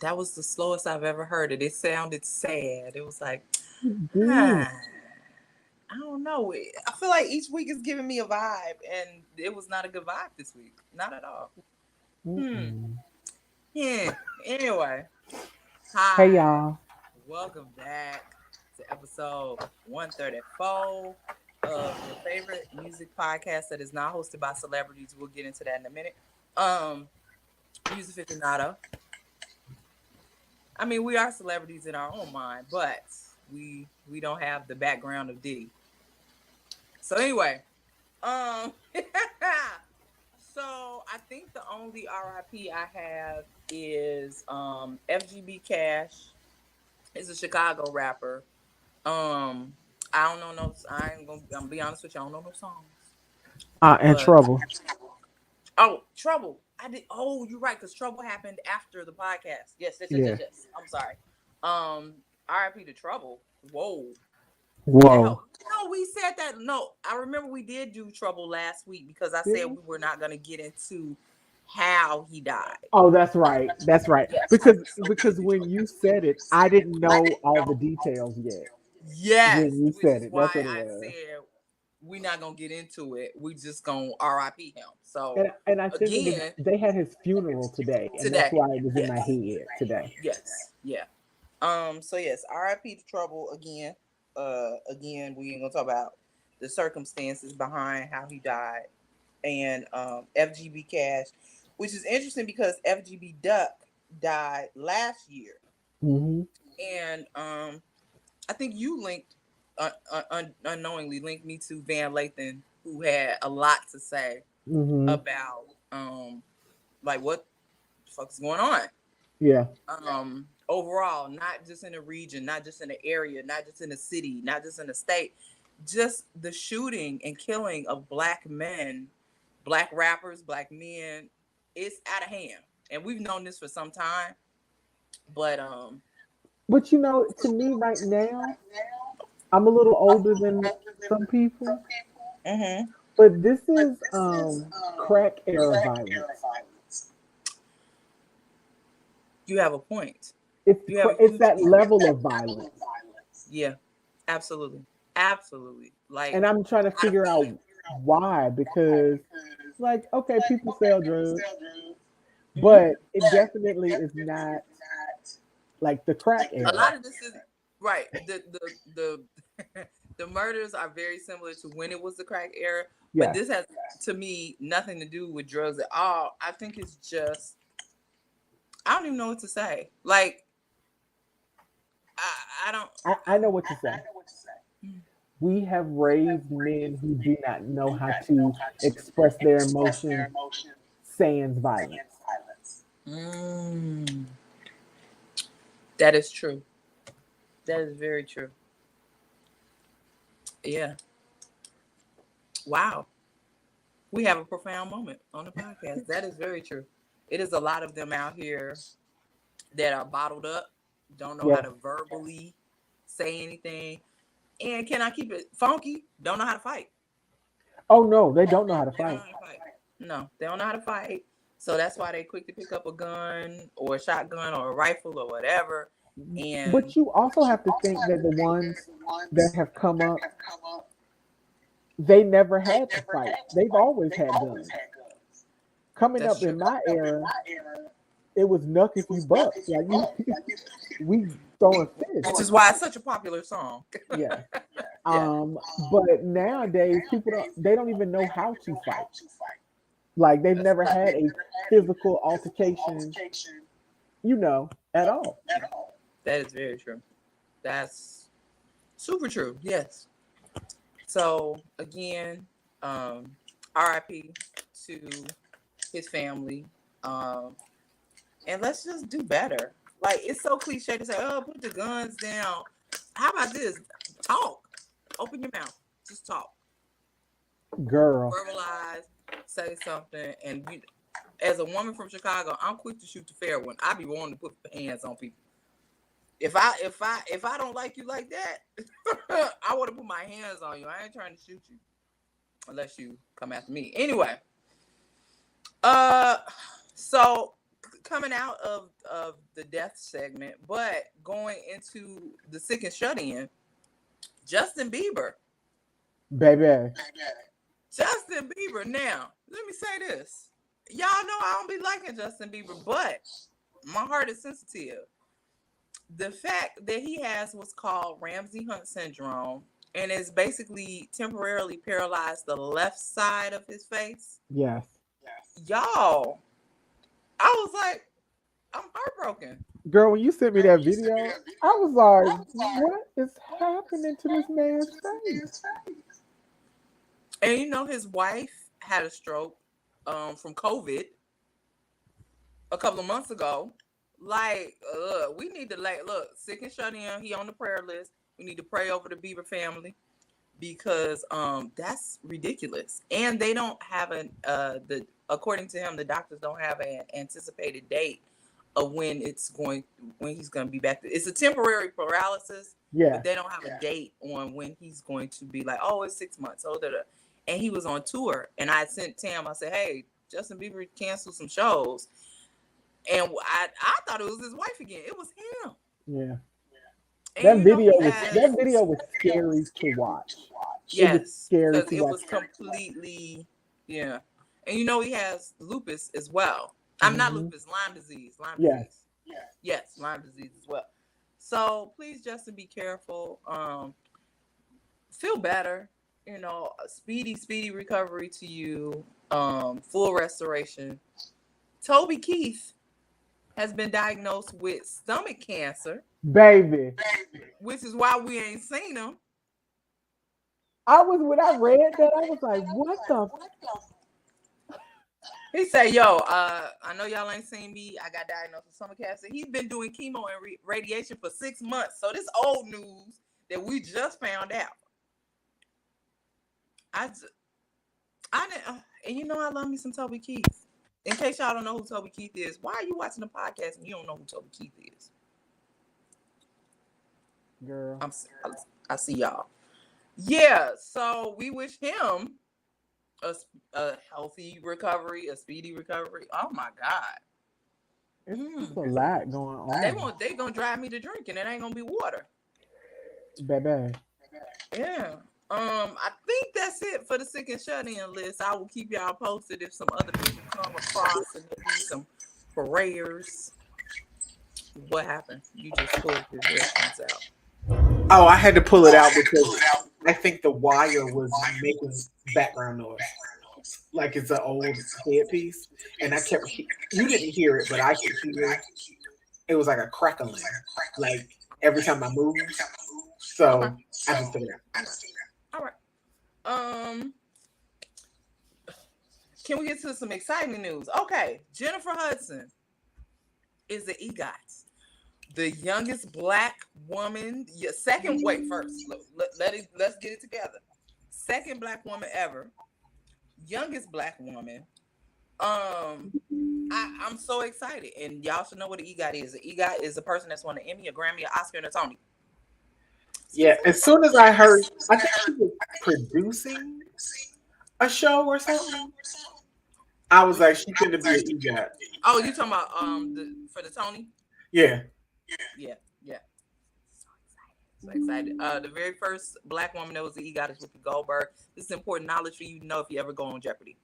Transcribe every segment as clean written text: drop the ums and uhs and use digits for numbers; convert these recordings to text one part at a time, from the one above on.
That was the slowest I've ever heard it. It sounded sad. It was like, Dude. I don't know. I feel like each week is giving me a vibe, and it was not a good vibe this week. Not at all. Hmm. Mm-mm. Yeah. Anyway, Hey hi. y'all. Welcome back to episode 134 of your favorite music podcast that is not hosted by celebrities. We'll get into that in a minute. Musaficionado. I mean, we are celebrities in our own mind, but we don't have the background of Diddy. So anyway, um, so I think the only RIP I have is FGB Cash. He's a Chicago rapper. Um, I don't know no. I ain't gonna. I'm gonna be honest with you. I don't know no songs. And But Trouble. oh, Trouble. I did. Oh, you're right. Because Trouble happened after the podcast. Yes, yes, yes, yes, Yeah. yes. I'm sorry. RIP to Trouble. Whoa. That Whoa. we said that. No, I remember we did do Trouble last week because I said Didn't we? we were not gonna get into how he died. Oh, that's right. That's right. Yes. Because when you said it, I didn't know all the details yet. Yes, When you which said is it, why that's what it I was. said we're not gonna get into it. We just gonna RIP him. So And I think again, they had his funeral today, and that's today. why it was in Yes. my head today. Yes. Yeah. So yes, RIP to Trouble again. Again, we ain't gonna talk about the circumstances behind how he died. And FGB Cash, which is interesting because FGB Duck died last year. Hmm. And I think you linked unknowingly linked me to Van Lathan, who had a lot to say Hmm. about like what the fuck is going on Yeah. overall, not just in a region, not just in an area, not just in a city, not just in a state, just the shooting and killing of black men, black rappers, black men. It's out of hand, and we've known this for some time. But But to me right now, I'm a little older than some people, mhm. but this is crack era violence. You have a point. It's You have a it's huge that point. level of violence, Yeah, absolutely, absolutely. and Like, I'm trying to figure out why. Because, like, okay, people sell drugs, mhm. but it definitely is not like the crack A era. lot of this is right. The the murders are very similar to when it was the crack era, but Yeah. this has to me nothing to do with drugs at all. I think it's just I don't even know what to say. Like I don't. I know what to say. We have raised men who do not know how to express their emotions sans violence. Mm, that is true. That is very true. Yeah. Wow. We have a profound moment on the podcast. That is very true. It is a lot of them out here that are bottled up, don't know how Yes. to verbally say anything, and can I keep it funky? Don't know how to fight. Oh no, they don't know how to They don't know fight. how to fight. No, they don't know how to fight. So that's why they quick to pick up a gun or a shotgun or a rifle or whatever. And But you also have to think that the ones that have come up, they never had to fight. They've always had guns. Coming that's up true. in my era, it was knuck if you buck. Like we throwing Which fists. is why it's such a popular song. Yeah. Yeah. But nowadays people don't even know how to fight. Like they've never had a physical altercation, at all. That is very true. That's super true. Yes. So again, RIP to his family. Um, and let's just do better. Like it's so cliche to say, "Oh, put the guns down." How about this? Talk. Open your mouth. Just talk. Girl. Verbalize. Say something. And as a woman from Chicago, I'm quick to shoot the fair one. I be wanting to put hands on people. If I don't like you like that, I want to put my hands on you. I ain't trying to shoot you unless you come after me. Anyway, so coming out of the death segment, but going into the sick and shut in, Justin Bieber. Baby. Justin Bieber. Now, let me say this. Y'all know I don't be liking Justin Bieber, but my heart is sensitive. The fact that he has what's called Ramsay Hunt syndrome and is basically temporarily paralyzed the left side of his face. Yes. Y'all, I was like, I'm heartbroken. Girl, when you sent me that video, I was like, what is happening to this man's face? And you know, his wife had a stroke from COVID a couple of months ago. Like, we need to look, sick and shut in. He on the prayer list. We need to pray over the Bieber family because that's ridiculous. And they don't have according to him, the doctors don't have an anticipated date of when he's going to be back. It's a temporary paralysis, but they don't have a date on when he's going to be like, oh, it's 6 months. And he was on tour, and I sent Tam. I said, hey, Justin Bieber canceled some shows, and I thought it was his wife again. It was him. Yeah. And that video was scary to watch. Yes, it was scary because to it watch. was completely And you know he has lupus as well. I'm not lupus, Lyme disease. Disease. Yes, Lyme disease as well. So please, Justin, be careful. Feel better. You know, speedy recovery to you. Full restoration. Toby Keith has been diagnosed with stomach cancer. Baby. Which is why we ain't seen him. When I read that, I was like, what the? He said, yo, I know y'all ain't seen me. I got diagnosed with stomach cancer. He's been doing chemo and radiation for 6 months. So this old news that we just found out. I didn't, and you know I love me some Toby Keith. In case y'all don't know who Toby Keith is, why are you watching the podcast and you don't know who Toby Keith is? Girl, I see y'all. Yeah, so we wish him a healthy recovery, a speedy recovery. Oh my God, it's a lot going on. They gonna drive me to drinking. It ain't gonna be water, baby. Yeah. I think that's it for the sick and shut in list. I will keep y'all posted if some other people come across and there be some prayers. What happened? You just pulled your headphones out. Oh, I had to pull it out because I think the wire was making background noise. Like it's an old headpiece. And I kept, you didn't hear it, but I could hear it. It was like a crackling. Like every time I moved. So I just took it out. All right. Can we get to some exciting news? Okay. Jennifer Hudson is the EGOT. The youngest Black woman, let's get it together. Second Black woman ever, youngest Black woman. I'm so excited, and y'all should know what an EGOT is. An EGOT is a person that's won an Emmy, a Grammy, an Oscar, and a Tony. Yeah, as soon as I heard, I think she was producing a show or something. I was like, she couldn't be an EGOT. Oh, you talking about for the Tony? Yeah. So excited. The very first Black woman that was the EGOT is Whoopi Goldberg. This is important knowledge for you to know if you ever go on Jeopardy.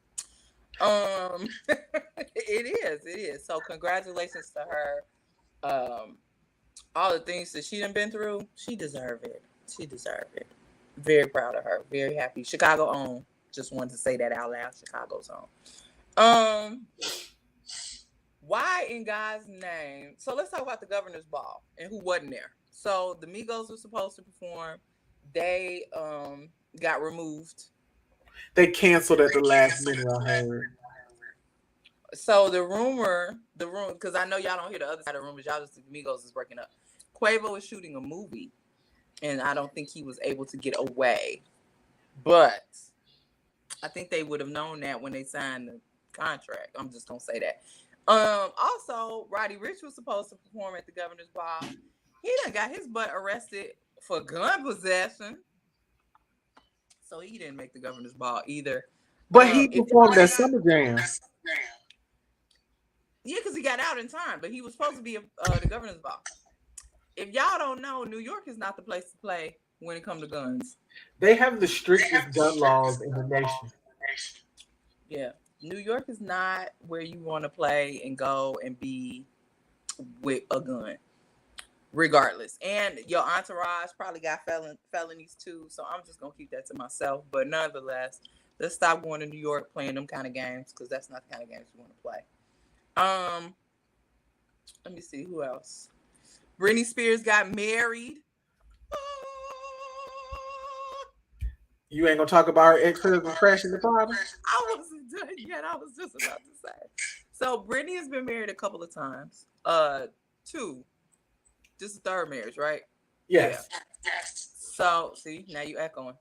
It is. So congratulations to her. All the things that she done been through, she deserved it. Very proud of her. Very happy. Chicago own. Just wanted to say that out loud. Chicago's own. Why in God's name? So let's talk about the governor's ball and who wasn't there. So the Migos were supposed to perform. They got removed. They canceled at the last minute, I heard. So the rumor, because I know y'all don't hear the other side of the rumors. Y'all just think Migos is breaking up. Quavo is shooting a movie, and I don't think he was able to get away. But I think they would have known that when they signed the contract. I'm just gonna say that. Also, Roddy Ricch was supposed to perform at the governor's ball. He done got his butt arrested for gun possession. So he didn't make the governor's ball either. But he performed at Summer Jam. Yeah, because he got out in time, but he was supposed to be the governor's boss. If y'all don't know, New York is not the place to play when it comes to guns. They have the strictest gun laws in the nation. Yeah, New York is not where you want to play and go and be with a gun, regardless. And your entourage probably got felonies too, so I'm just gonna keep that to myself. But nonetheless, let's stop going to New York playing them kind of games because that's not the kind of games you want to play. Let me see who else. Britney Spears got married. You ain't gonna talk about her ex-husband crashing the party? I wasn't done yet. I was just about to say. So Britney has been married a couple of times. Two. This is third marriage, right? Yes. Yeah. So see, now you echoing.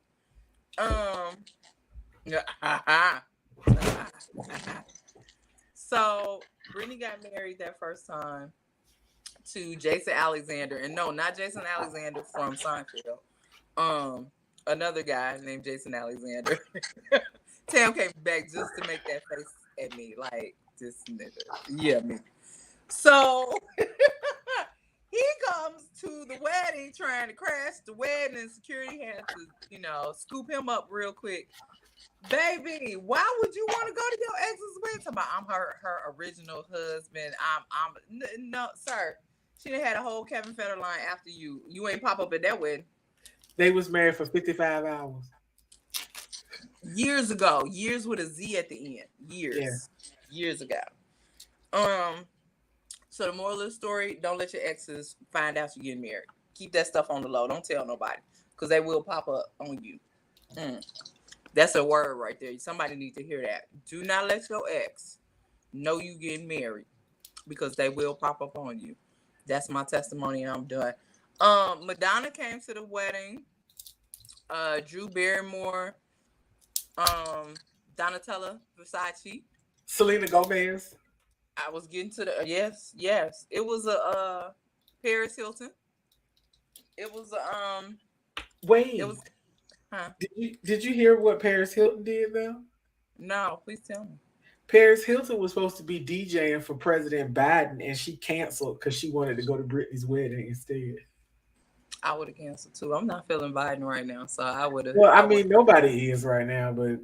So Britney got married that first time to Jason Alexander, and no, not Jason Alexander from Seinfeld. Another guy named Jason Alexander. Tam came back just to make that face at me, like this nigga. Yeah, me. So he comes to the wedding trying to crash the wedding, and security has to, scoop him up real quick. Baby, why would you want to go to your ex's wedding? I'm her original husband. No, sir. She done had a whole Kevin Federline after you. You ain't pop up at that wedding. They was married for 55 hours. Years ago. Years with a Z at the end. Years. Yeah. Years ago. So the moral of the story, don't let your exes find out you're getting married. Keep that stuff on the low. Don't tell nobody. Because they will pop up on you. That's a word right there. Somebody needs to hear that. Do not let your ex know you getting married. Because they will pop up on you. That's my testimony and I'm done. Madonna came to the wedding. Drew Barrymore. Donatella Versace. Selena Gomez. I was getting to the yes. It was a Paris Hilton. It was Wait. It was Did you hear what Paris Hilton did though? No, please tell me. Paris Hilton was supposed to be DJing for President Biden, and she canceled because she wanted to go to Britney's wedding instead. I would have canceled too. I'm not feeling Biden right now, so I would have. Well, I mean, nobody is right now, but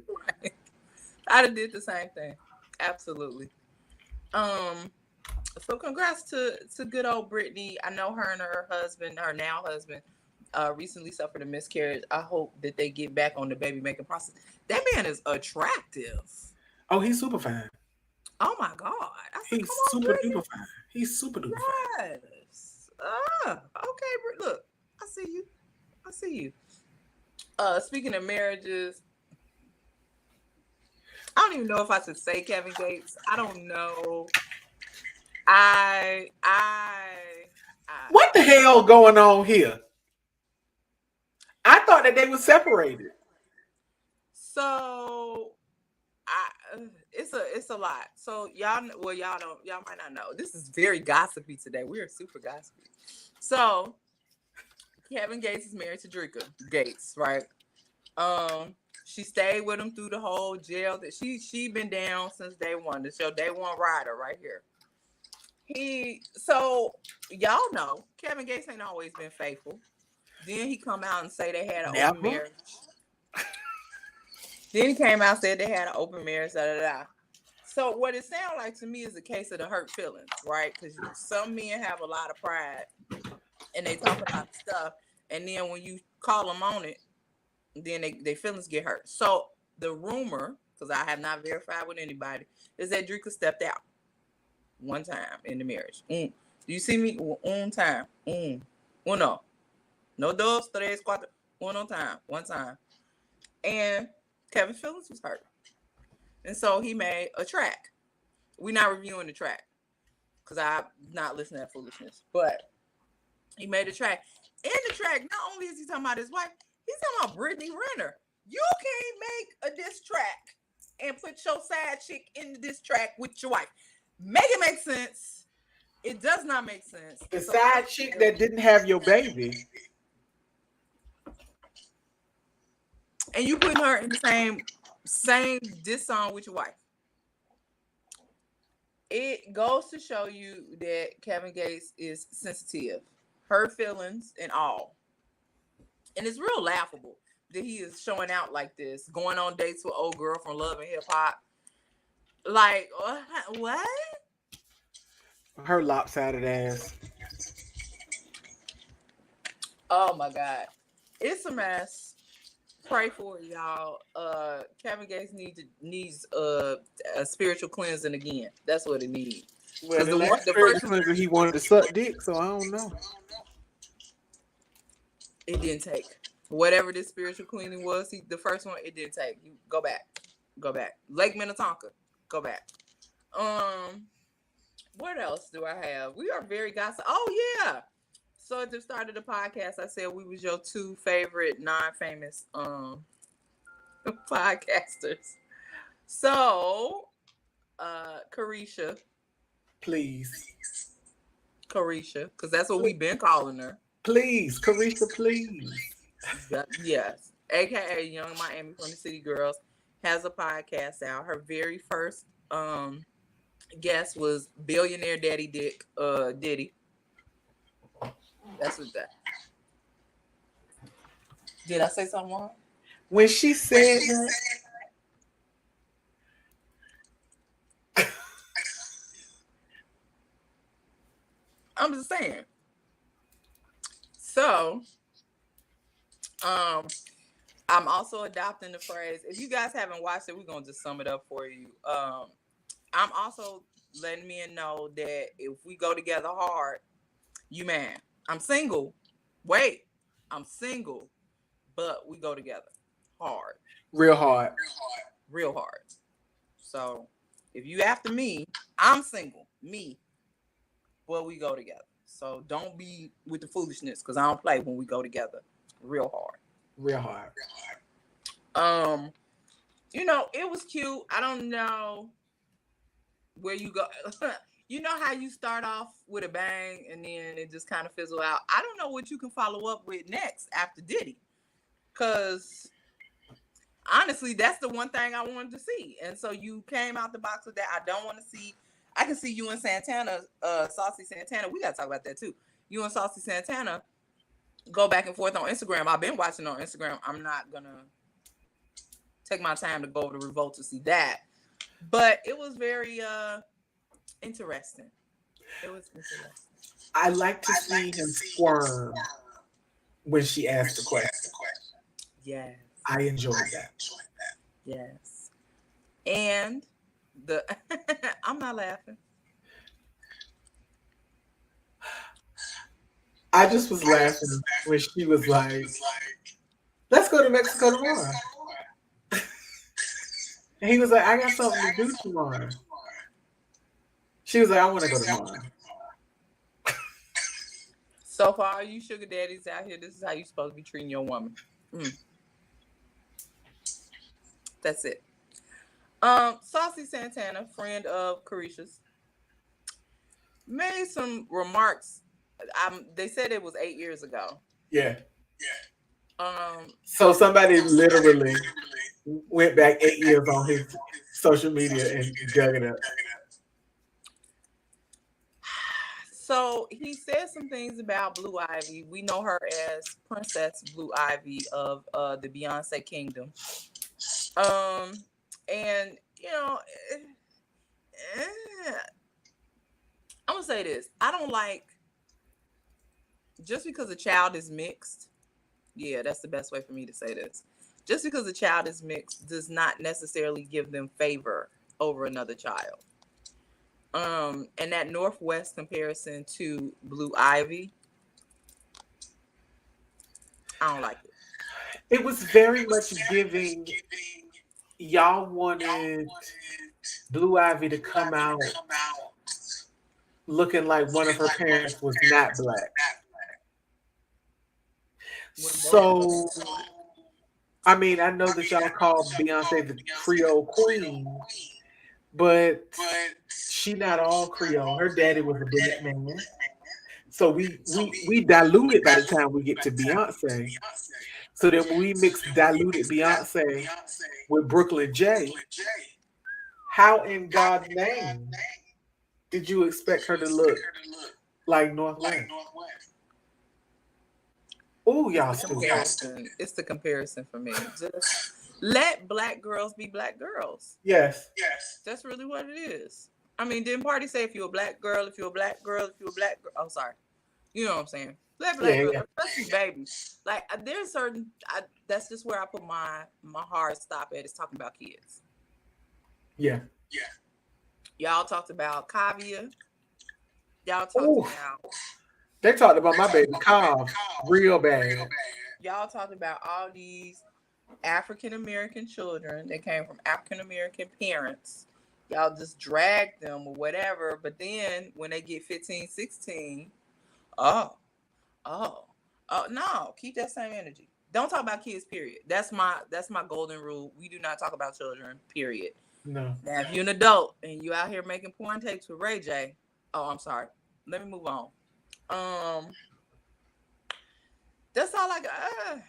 I'd have did the same thing. Absolutely. So congrats to good old Britney. I know her and her husband, her now husband, recently suffered a miscarriage. I hope that they get back on the baby making process. That man is attractive. Oh, he's super fine. Oh my God. He's super duper fine. He's super duper fine. Yes. Okay, look, I see you. Speaking of marriages, I don't even know if I should say Kevin Gates. I don't know. What the hell going on here? I thought that they were separated. So it's a lot. So y'all might not know. This is very gossipy today. We are super gossipy. So Kevin Gates is married to Drika Gates, right? She stayed with him through the whole jail. That she been down since day one. The show Day One rider right here. So y'all know Kevin Gates ain't always been faithful. Then he come out and say they had an open marriage. Then he came out and said they had an open marriage. So what it sounds like to me is a case of the hurt feelings, right? Because some men have a lot of pride and they talk about stuff, and then when you call them on it, then their feelings get hurt. So the rumor, because I have not verified with anybody, is that Drika stepped out one time in the marriage. Do you see me? One time. Uno. No dos, tres, cuatro. One time. And Kevin's feelings was hurt. And so he made a track. We're not reviewing the track because I'm not listening to that foolishness. But he made a track. In the track, not only is he talking about his wife, he's talking about Brittany Renner. You can't make a diss track and put your side chick in the diss track with your wife. Make it make sense. It does not make sense. The side chick that didn't have your baby. And you putting her in the same diss song with your wife. it goes to show you that Kevin Gates is sensitive, hurt feelings and all. And it's real laughable that he is showing out like this, going on dates with old girl from Love and Hip Hop. Like, what? Her lopsided ass. Oh my God. It's a mess. Pray for it, y'all. Kevin Gates needs a spiritual cleansing again. That's what it needs. Well, The last first cleanser, he wanted to suck dick, so I don't know. it didn't take. Whatever this spiritual cleaning was, the first one, it didn't take. You go back. Lake Minnetonka, go back. What else do I have? We are very gossip. Oh yeah. So at the start of the podcast, I said we was your two favorite non-famous podcasters. So Carisha, because that's what we've been calling her. Please, Carisha, please. Yes, aka Young Miami from the City Girls, has a podcast out. Her very first guest was billionaire Daddy Dick Diddy. That's what that. Did I say something wrong? When she said that, I'm just saying. So, I'm also adopting the phrase. If you guys haven't watched it, we're gonna just sum it up for you. I'm also letting men know that if we go together hard, you man. I'm single. Wait, I'm single, but we go together hard. Real hard. So if you after me, I'm single. Me. But we go together. So don't be with the foolishness because I don't play when we go together. Real hard. It was cute. I don't know where you go. You know how you start off with a bang and then it just kind of fizzle out. I don't know what you can follow up with next after Diddy. Because honestly, that's the one thing I wanted to see. And so you came out the box with that. I don't want to see. I can see you and Santana, Saucy Santana. We got to talk about that too. You and Saucy Santana go back and forth on Instagram. I've been watching on Instagram. I'm not going to take my time to go over to Revolt to see that. But it was very interesting. I like to see him squirm when she asked the question. Yes. I enjoyed that. Yes. And I'm not laughing. I just was laughing when she was like, let's go to Mexico tomorrow. And he was like, I got something to do tomorrow. She was like, I want to go tomorrow. So for all you sugar daddies out here, this is how you're supposed to be treating your woman. That's it. Saucy Santana, friend of Carisha's, made some remarks. They said it was 8 years ago. Yeah. So somebody literally went back 8 years on his social media and dug it up. So he said some things about Blue Ivy. We know her as Princess Blue Ivy of the Beyonce Kingdom. And I'm gonna say this. I don't like just because a child is mixed. Yeah, that's the best way for me to say this. Just because a child is mixed does not necessarily give them favor over another child. And that Northwest comparison to Blue Ivy, I don't like it. It was very much giving. Y'all wanted Blue Ivy to come out looking like one of her parents was not black. So, I mean, I know that y'all call Beyonce the Creole Queen, but she not all Creole. Her daddy was a black man. So we dilute it by the time we get to Beyonce. So then when we mix diluted Beyonce with Brooklyn J, how in God's name did you expect her to look like Northwest? Oh, y'all stupid. It's the comparison for me. Just let black girls be black girls. Yes. That's really what it is. I mean, didn't Party say if you're a black girl, if you're a black girl, if you're a black girl? Oh, sorry. You know what I'm saying? Let black girls, especially babies. Like there's certain. That's just where I put my hard stop at. Is talking about kids. Yeah. Y'all talked about Kavia. Y'all talked about. They talked about my baby Cobb real bad. Y'all talked about all these African American children that came from African American parents. Y'all just drag them or whatever. But then when they get 15, 16, no, keep that same energy. Don't talk about kids, period. That's my golden rule. We do not talk about children, period. No. Now, if you're an adult and you out here making porn tapes with Ray J, I'm sorry. Let me move on. That's all I got.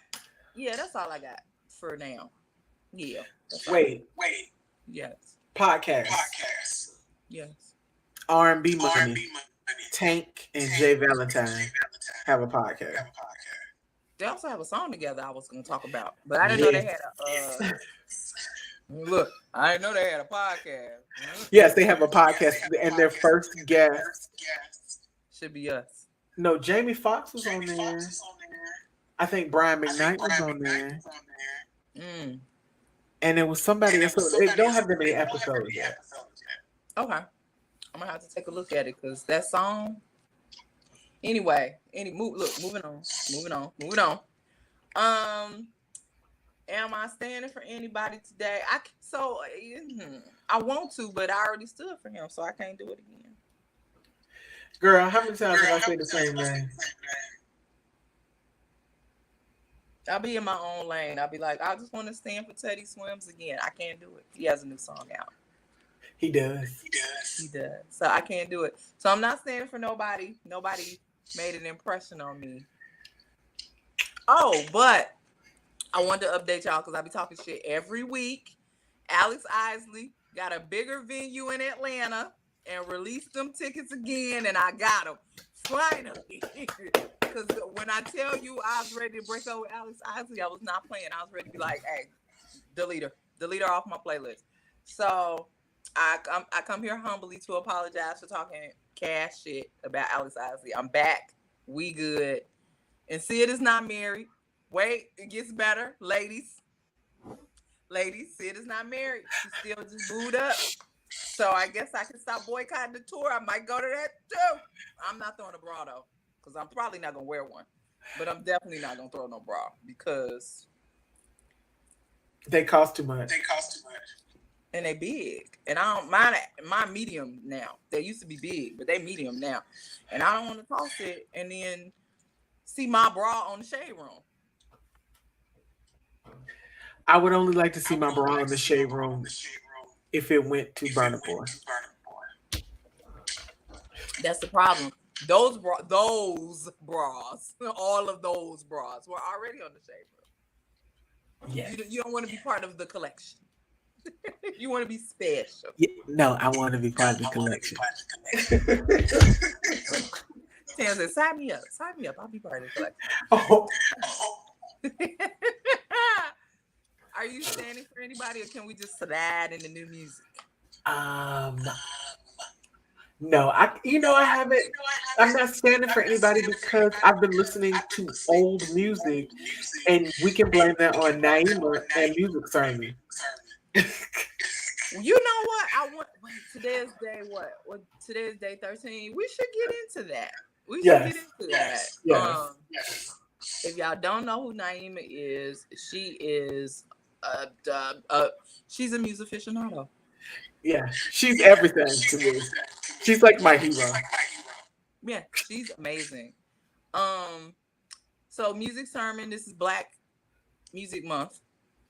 Yeah, that's all I got for now. Yeah. Wait. Yes. Podcast. Yes. R&B Money. Tank and Jay Valentine have a podcast. They also have a song together I was going to talk about, but I didn't know they had a. Look, I didn't know they had a podcast. Yes, they have a podcast, and their first guest should be us. No, Jamie Foxx was on there. I think Brian McKnight was on there. And it was somebody else. They don't have that many episodes yet. Okay. I'm going to have to take a look at it because that song. Anyway, moving on. Am I standing for anybody today? I want to, but I already stood for him, so I can't do it again. Girl, how many times have I said the same name? I'll be in my own lane. I'll be like, I just want to stand for Teddy Swims again. I can't do it. He has a new song out. He does. So I can't do it. So I'm not standing for nobody. Nobody made an impression on me. Oh, but I wanted to update y'all because I be talking shit every week. Alex Isley got a bigger venue in Atlanta and released them tickets again, and I got them finally. Because when I tell you I was ready to break up with Alex Isley, I was not playing. I was ready to be like, hey, delete her off my playlist. So I come here humbly to apologize for talking cash shit about Alex Isley. I'm back. We good. And Sid is not married. Wait, it gets better. Ladies, Sid is not married. She's still just booed up. So I guess I can stop boycotting the tour. I might go to that too. I'm not throwing a bra though, because I'm probably not going to wear one. But I'm definitely not going to throw no bra because they cost too much. And they big. And I don't mind my medium now. They used to be big, but they medium now. And I don't want to toss it and then see my bra on the shade room. I would only like to see my bra in the shade room if it went to Burnapore. That's the problem. Those bras, all of those bras were already on the shade room. Yes. You don't want to be part of the collection. You want to be special. Yeah, no, I want to be part of the collection. Tam said, sign me up. I'll be part of the collection. Oh. Are you standing for anybody, or can we just slide into new music? No, I haven't. I'm not standing for anybody because I've been listening to old music, and we can blame that on Naima and Music Sermon. You know what? Today's day what? Today's day 13. We should get into that. Yes. If y'all don't know who Naima is, she is she's a Musaficionado. Yeah, she's everything to me. She's like my hero. Yeah, she's amazing. So Music Sermon, this is Black Music Month,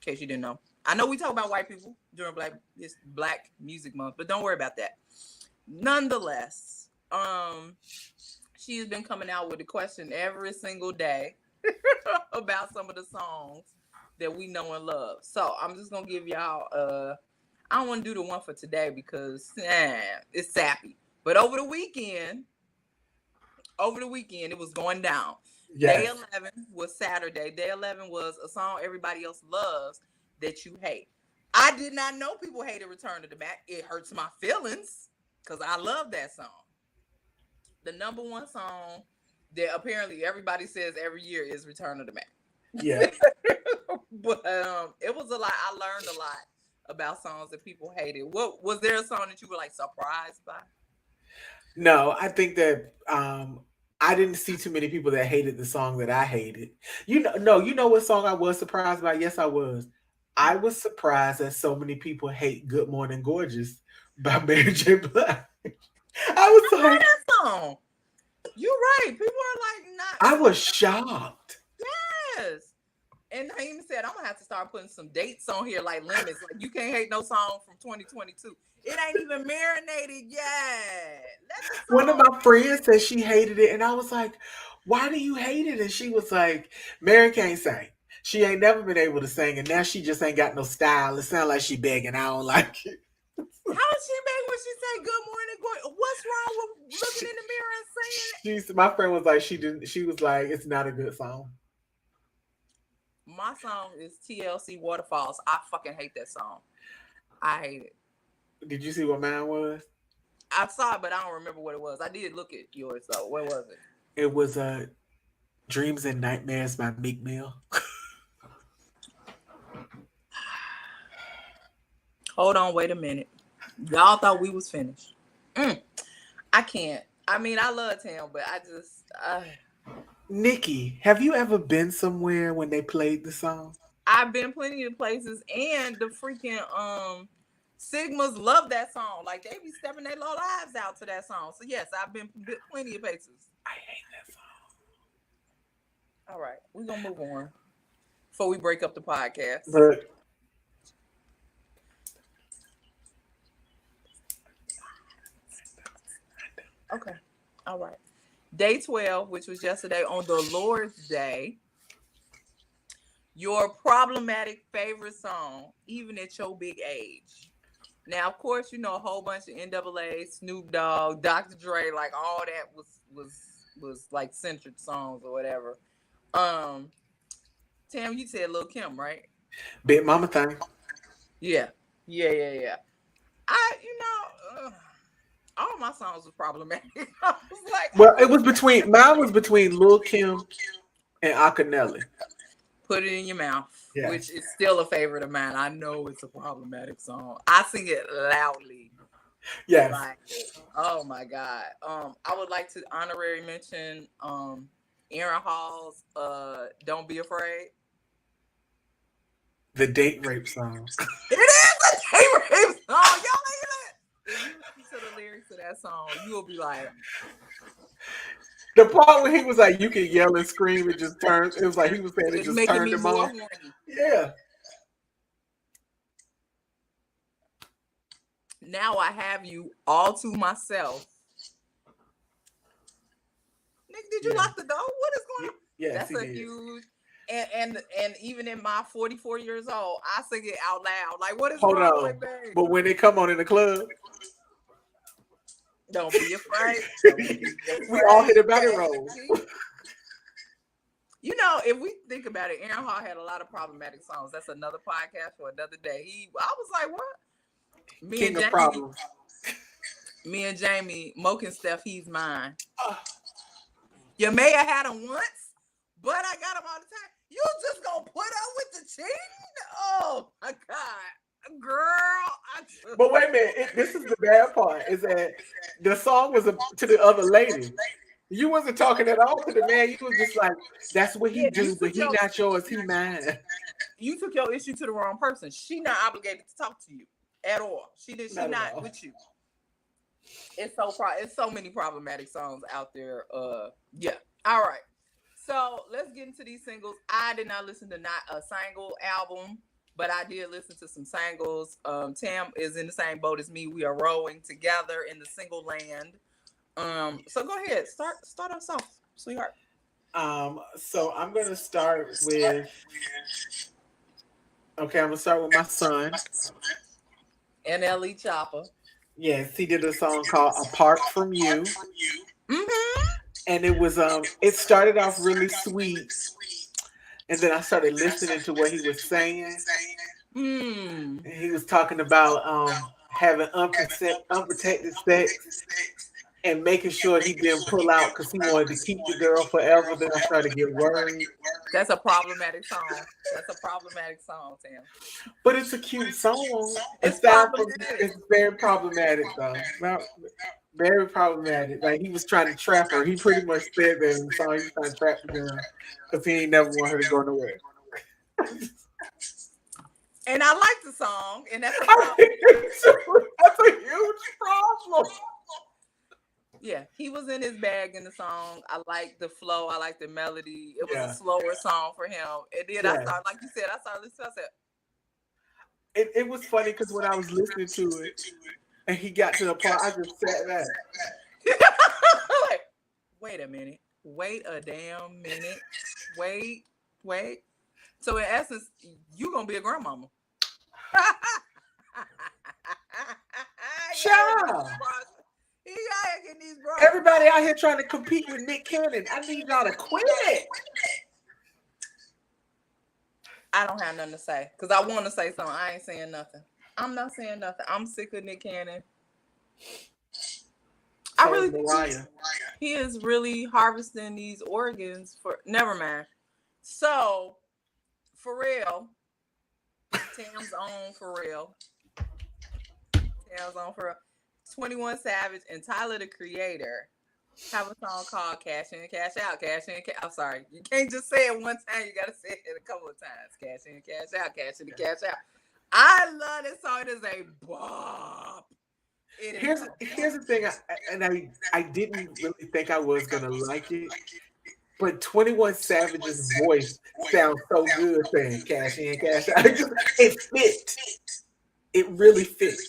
in case you didn't know. I know we talk about white people during this Black Music Month, but don't worry about that. Nonetheless, she has been coming out with a question every single day about some of the songs that we know and love. So I'm just gonna give y'all I don't want to do the one for today because it's sappy. But over the weekend, it was going down. Day Yes. 11 was Saturday. Day 11 was a song everybody else loves that you hate. I did not know people hated Return to the Mac. It hurts my feelings because I love that song. The number one song that apparently everybody says every year is Return of the Mac. Yeah. But it was a lot. I learned a lot about songs that people hated. What was there a song that you were like surprised by? No, I think that I didn't see too many people that hated the song that I hated. You know, no, you know what song I was surprised by? Yes, I was. I was surprised that so many people hate "Good Morning Gorgeous" by Mary J. Blige. I was I love like, that song. You're right. People are like I not. was shocked. Yes. And I even said I'm gonna have to start putting some dates on here, like limits. Like you can't hate no song from 2022. It ain't even marinated yet. Let the One of song. my friends said she hated it, and I was like, "Why do you hate it?" And she was like, "Mary can't sing. She ain't never been able to sing, and now she just ain't got no style. It sounds like she begging. I don't like it." How did she make when she say good morning? What's wrong with looking in the mirror and saying it? She's my friend was like, she didn't. She was like, "It's not a good song." My song is TLC Waterfalls. I fucking hate that song. I hate it. Did you see what mine was? I saw it, but I don't remember what it was. I did look at yours though. What was it? It was "Dreams and Nightmares" by Meek Mill. Hold on, wait a minute. Y'all thought we was finished. Mm, I can't. I mean, I love Tam, but I just Nikki, have you ever been somewhere when they played the song? I've been plenty of places, and the freaking Sigmas love that song. Like they be stepping their low lives out to that song. So yes, I've been plenty of places. I hate that All right, we're gonna move on before we break up the podcast. song. But Okay. All right. Day 12, which was yesterday on the Lord's Day, your problematic favorite song, even at your big age. Now, of course, you know a whole bunch of NAA, Snoop Dogg, Dr. Dre, like all that was like centered songs or whatever. Um, Tam, you said Lil Kim, right? Big Mama thing. Yeah, yeah. All my songs was problematic. I was like, Well, it was between mine was between Lil Kim and Akanelli. Put It in Your Mouth, which Yes. is still a favorite of mine. I know it's a problematic song. I sing it loudly. Yes. Like, oh my God. I would like to honorary mention Aaron Hall's Don't Be Afraid. The date rape song. It is a favorite song. Y'all ain't it. If you listen to the lyrics of that song, you will be like, The part where he was like, "You can yell and scream," it just turned. It was like he was saying it it's just making turned me him more on. horny. Yeah. Now I have you all to myself. Nick, did you Yeah. lock the door? What is going on? Yes, That's he a did. huge and even in my 44 years old, I sing it out loud. Like, what is Hold wrong on. with me? But when they come on in the club, Don't be afraid. Don't be afraid. we all hit a battle roll. You know, if we think about it, Aaron Hall had a lot of problematic songs. That's another podcast for another day. I was like, what? King of problems. Me and Jamie, Moke and Steph, he's mine. Uh, You may have had him once, but I got him all the time. You just gonna put up with the cheating? Oh my God, girl! But wait a minute. This is the bad part. Is that the song was to the other lady. You wasn't talking at all to the man. You was just like, "That's what he do, but he not yours. He mine." You took your issue to the wrong person. She not obligated to talk to you at all. She not with you. It's so many problematic songs out there. Yeah. All right. So let's get into these singles. I did not listen to not a single album, but I did listen to some singles. Tam is in the same boat as me. We are rowing together in the single land. So go ahead. Start us off, sweetheart. So I'm gonna start with. Okay, I'm gonna start with my son. NLE Chopper. Yes, he did a song called "Apart from You," Mm-hmm. and it started off really sweet, and then I started listening to what he was saying, Mm. and he was talking about having unprotected sex and making sure he didn't pull out because he wanted to keep the girl forever. Then I started to get worried. That's a problematic song. That's a problematic song, Tim. But it's a cute song. It's Aside from problematic. it's very problematic though. Very problematic. Like he was trying to trap her. He pretty much said that in the song he was trying to trap the girl because he ain't never want her to go nowhere. And I like the song, and that's a I problem. think that's a huge problem. Yeah, he was in his bag in the song. I like the flow. I like the melody. It was a Yeah. slower song for him. And then I Yeah. started, like you said, I started listening. I said, It was funny because when I was listening to it and he got to the part, I just sat back. like, wait a minute. Wait a damn minute. Wait. So in essence, you gonna be a grandmama. Child. He out getting these bras. Everybody out here trying to compete with Nick Cannon. I need y'all to quit it. I don't have nothing to say because I want to say something. I ain't saying nothing. I'm not saying nothing. I'm sick of Nick Cannon. I really think he is really harvesting these organs for. Never mind. So, for real, Tam's on for real. Tam's on for real. 21 Savage and Tyler the Creator have a song called Cash In, Cash Out, Cash In, I'm sorry. You can't just say it one time. You got to say it a couple of times. Cash In, Cash Out, Cash In, Cash Out. I love this song. It is a bop. Here's the thing, I didn't really think I was gonna like it, but 21 Savage's voice sounds so good saying "cash in, cash out." It fit. It really fit.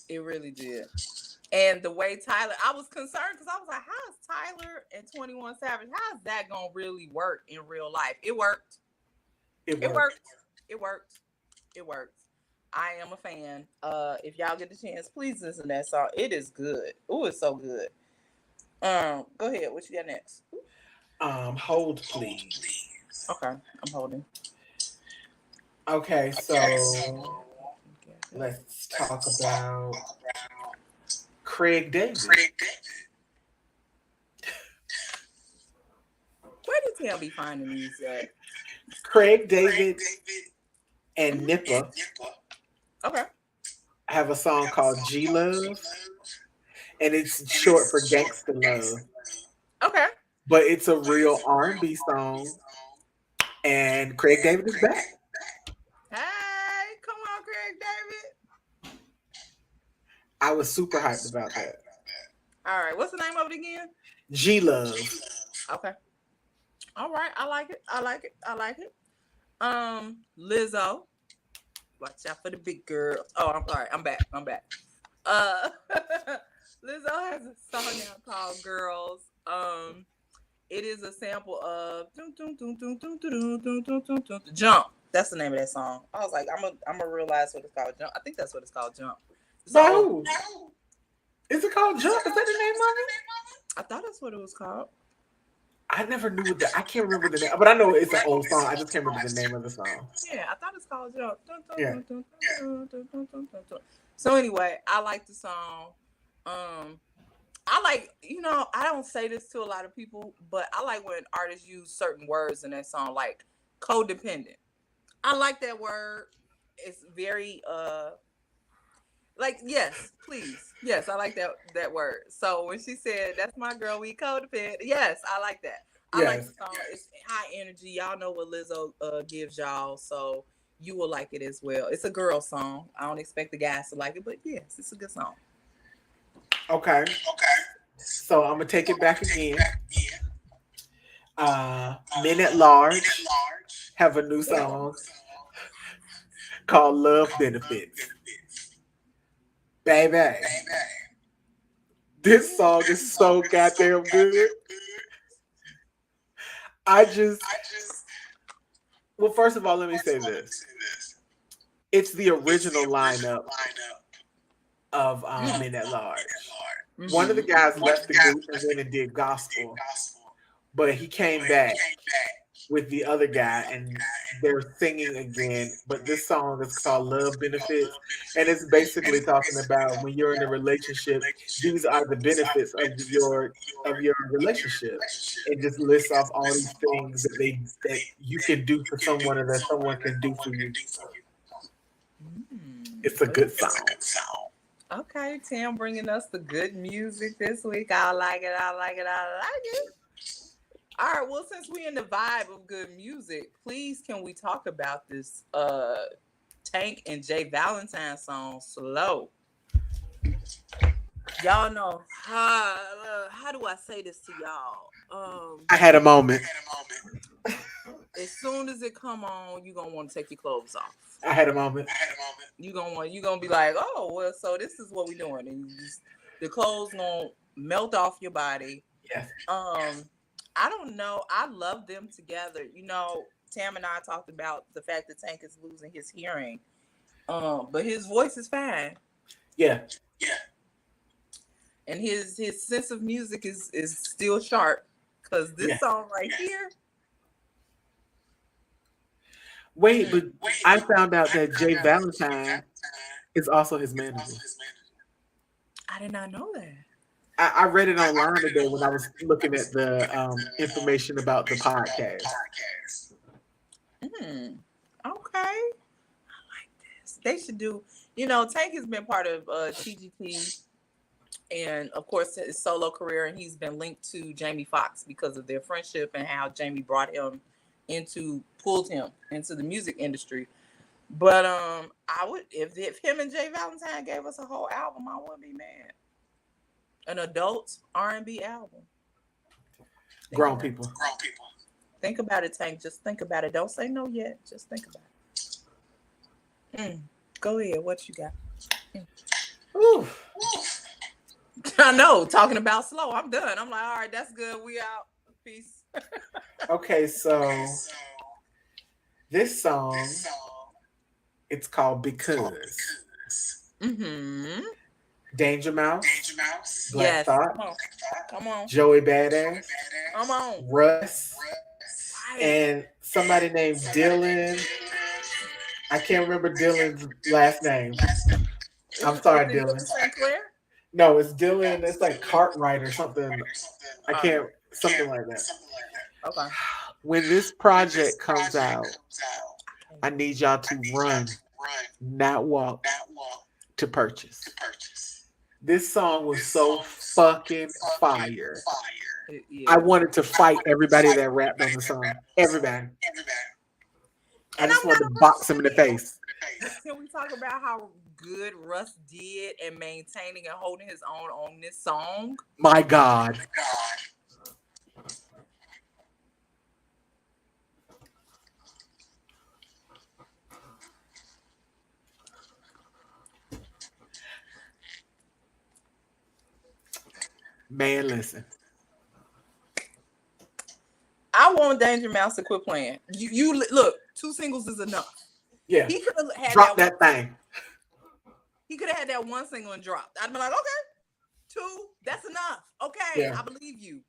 It really did. And the way Tyler, I was concerned because I was like, how is Tyler and 21 Savage? How is that gonna really work in real life? It worked. It worked. It worked. It worked. I am a fan. If y'all get the chance, please listen to that song. It is good. Oh, it's so good. Go ahead. What you got next? Hold please. Okay, I'm holding. Okay, so let's talk about Craig David. Where did Tim be finding these at? Craig David and Nippa Okay. have a song called G Love, and it's short for Gangsta Love. Okay. But it's a real R&B song, and Craig David is back. Hey, come on, Craig David. I was super hyped about that. All right, what's the name of it again? G Love. Okay. All right, I like it. I like it. I like it. Lizzo. Watch out for the big girls. Oh, I'm sorry. I'm back. Lizzo has a song out called Girls. It is a sample of Jump. That's the name of that song. I was like, I'm gonna realize what it's called. Jump. I think that's what it's called. Jump. So, is it called Jump? Is that the name of it? I thought that's what it was called. I never knew I can't remember the name, but I know it's an old song. I just can't remember the name of the song. Yeah, I thought it's called Jump. Yeah. So anyway, I like the song. I like, I don't say this to a lot of people, but I like when artists use certain words in that song, like codependent. I like that word. It's very like, yes, please. Yes, I like that word. So when she said, that's my girl, we codependent. Yes, I like that. I like the song. It's high energy. Y'all know what Lizzo gives y'all, so you will like it as well. It's a girl song. I don't expect the guys to like it, but yes, it's a good song. Okay. So I'm gonna take it back again. Men at Large have a new song called Love Benefits. Baby, this song is so goddamn good. Well, first of all, let me say this. It's the original lineup of Men at Large. One of the Mhm. guys left the group and went and did gospel, but he came back with the other guy and they're singing again. But this song is called Love Benefits. And it's basically talking about when you're in a relationship, these are the benefits of your relationship. It just lists off all these things that you can do for someone and that someone can do for you. It's a good song. Okay, Tim bringing us the good music this week. I like it. I like it. I like it. All right. Well, since we in the vibe of good music, please can we talk about this Tank and Jay Valentine song "Slow"? Y'all know how do I say this to y'all? I had a moment. As soon as it come on, you gonna want to take your clothes off. I had a moment. You gonna be like, oh well, so this is what we doing, and the clothes gonna melt off your body. Yes. I don't know. I love them together. Tam and I talked about the fact that Tank is losing his hearing, but his voice is fine. Yeah. And his sense of music is still sharp. Because this song right here. Wait, but I found out that Jay Valentine is also his manager. I did not know that. I read it online today when I was looking at the information about the podcast. Okay. I like this. They should do, Tank has been part of TGT and, of course, his solo career, and he's been linked to Jamie Foxx because of their friendship and how Jamie pulled him into the music industry. But I would, if him and Jay Valentine gave us a whole album, I wouldn't be mad. An adult R&B album. Grown people. Think about it, Tank. Just think about it. Don't say no yet. Just think about it. Go ahead. What you got? Ooh. I know. Talking about slow. I'm done. I'm like, all right, that's good. We out. Peace. Okay, so this song, it's called Because. Danger Mouse, Black Thought, come on, Joey Badass, come on, Russ, and somebody named Dylan. I can't remember Dylan's last name. I'm sorry, Dylan. Sinclair? No, it's Dylan. It's like Cartwright or something. I can't, something like that. Okay. When this project comes out, I need y'all to run, not walk, to purchase. This song was so fucking fire. I wanted to fight everybody that rapped on the song. Everybody. I just wanted to box him in the face. Can we talk about how good Russ did in maintaining and holding his own on this song? My God. Man, listen. I want Danger Mouse to quit playing. You look, 2 singles is enough. Yeah. He could have had Drop that thing. He could have had that 1 single and dropped. I'd be like, okay, 2, that's enough. Okay, yeah. I believe you.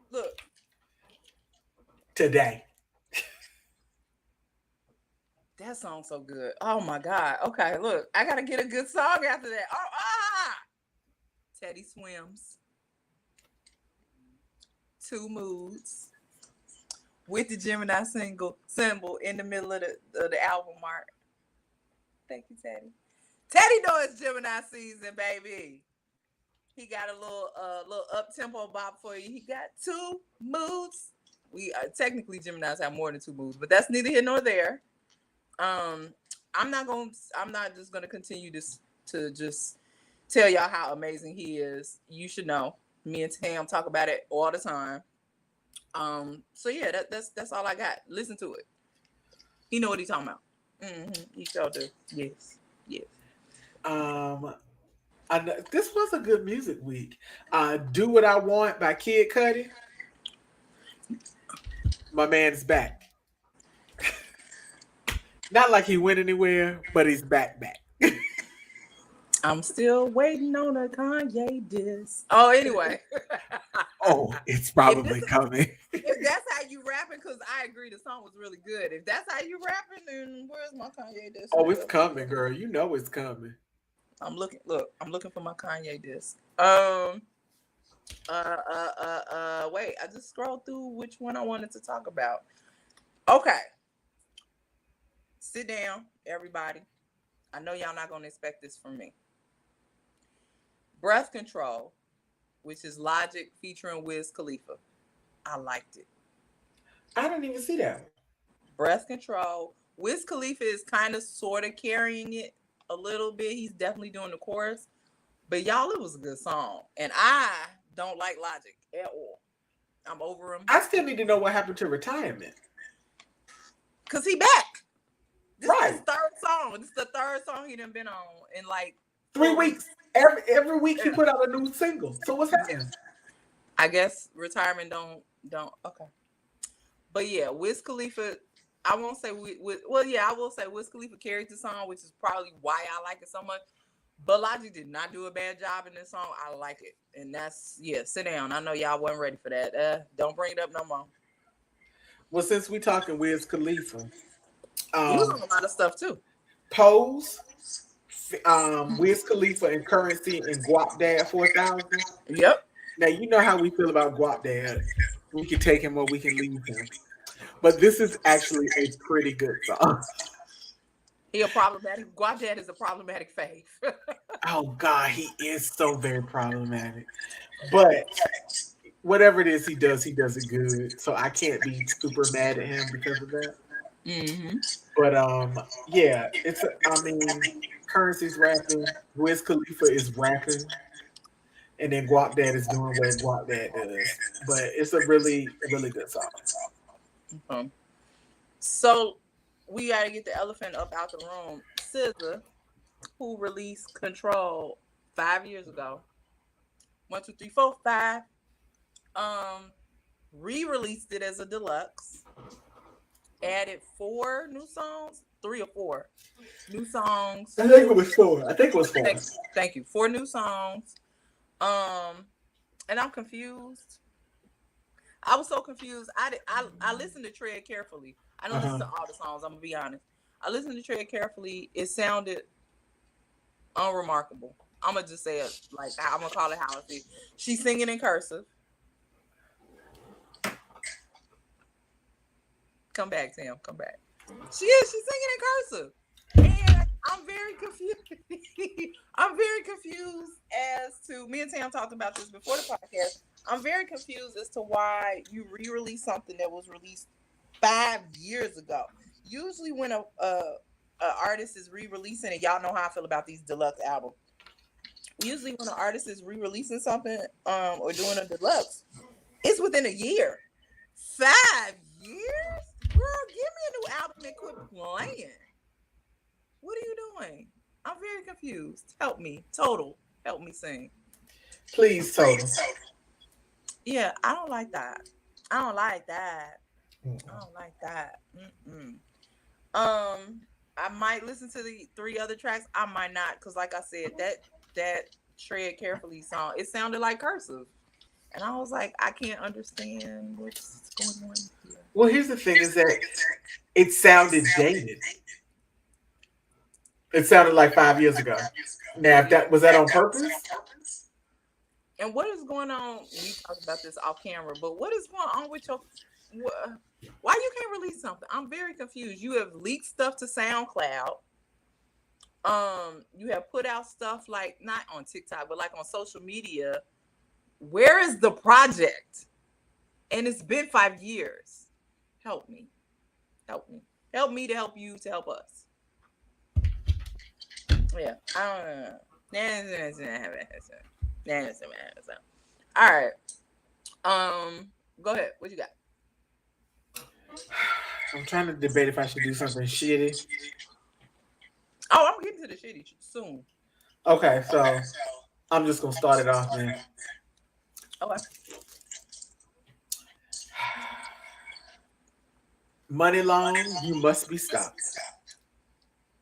Look. Today. That song's so good. Oh my God. Okay, look, I gotta get a good song after that. Teddy Swims. 2 Moods. With the Gemini symbol in the middle of the album art. Thank you, Teddy. Teddy know it's Gemini season, baby. He got a little up tempo bop for you. He got 2 moods. We technically Geminis have more than 2 moods, but that's neither here nor there. I'm not just gonna continue to just tell y'all how amazing he is. You should know. Me and Tam talk about it all the time. So yeah, that's all I got. Listen to it. He know what he's talking about. He sure do. Yes. This was a good music week. Do What I Want by Kid Cudi. My man's back. Not like he went anywhere, but he's back. I'm still waiting on a Kanye diss. Oh, anyway. Oh, it's if probably this coming. if that's how you rapping, because I agree the song was really good. If that's how you rapping, then where's my Kanye diss? Oh, it's coming, girl. You know it's coming. I'm looking for my Kanye disc. Wait, I just scrolled through which one I wanted to talk about. Okay. Sit down, everybody. I know y'all not gonna expect this from me. Breath Control, which is Logic featuring Wiz Khalifa. I liked it. I didn't even see that. Breath Control. Wiz Khalifa is kind of sort of carrying it a little bit. He's definitely doing the chorus. But y'all, it was a good song. And I don't like Logic at all. I'm over him. I still need to know what happened to retirement. Because he back. This Right. is his third song. This is the third song he done been on in like 3 weeks. Every week he put out a new single. So what's happening? I guess retirement don't okay. But yeah, Wiz Khalifa, I won't say I will say Wiz Khalifa carried the song, which is probably why I like it so much. But Logic did not do a bad job in this song. I like it. And that's sit down. I know y'all wasn't ready for that. Don't bring it up no more. Well, since we talking Wiz Khalifa, He was on a lot of stuff too. Pose, Wiz Khalifa and Currency and Guap Dad 4000. Yep. Now you know how we feel about Guap Dad. We can take him or we can leave him. But this is actually a pretty good song. He a problematic. Guap Dad is a problematic fave. Oh God, he is so very problematic. But whatever it is he does it good. So I can't be super mad at him because of that. Mm-hmm. But yeah, Currency's rapping, Wiz Khalifa is rapping, and then Guap Dad is doing what Guap Dad does. But it's a really, really good song. So we gotta get the elephant up out the room. SZA, who released Control 5 years ago. 1, 2, 3, 4, 5. Re-released it as a deluxe. Added 4 new songs, 3 or 4 new songs. I think it was 4. Thank you. 4 new songs. And I'm confused. I was so confused. I listened to Tread carefully. I don't listen to all the songs. I'm gonna be honest. I listened to Tread carefully. It sounded unremarkable. I'm gonna just say it like I'm gonna call it how it is. She's singing in cursive. Come back, Sam. Come back. She's singing in cursive. And I'm very confused. I'm very confused as to me and Sam talked about this before the podcast. I'm very confused as to why you re-release something that was released 5 years ago. Usually when a artist is re-releasing it, y'all know how I feel about these deluxe albums. Usually when an artist is re-releasing something or doing a deluxe, it's within a year. 5 years? Girl, give me a new album and quit playing. What are you doing? I'm very confused. Help me. Total. Help me sing. Please, Total. Yeah, I don't like that. I don't like that. Mm-mm. I might listen to the 3 other tracks. I might not, because like I said, that Tread Carefully song, it sounded like cursive. And I was like, I can't understand what's going on here. Well, here's the thing is that it sounded dated. It sounded like 5 years ago. Now, if was that on purpose? And what is going on? We talked about this off camera, but what is going on with your? Why you can't release something? I'm very confused. You have leaked stuff to SoundCloud. You have put out stuff like not on TikTok, but like on social media. Where is the project? And it's been 5 years. Help me. Help me. Help me to help you to help us. Yeah, I don't know. All right. Go ahead. What you got? I'm trying to debate if I should do something shitty. Oh, I'm getting to the shitty soon. Okay, so I'm just gonna start it off then. Okay. Money Long, you must be stopped.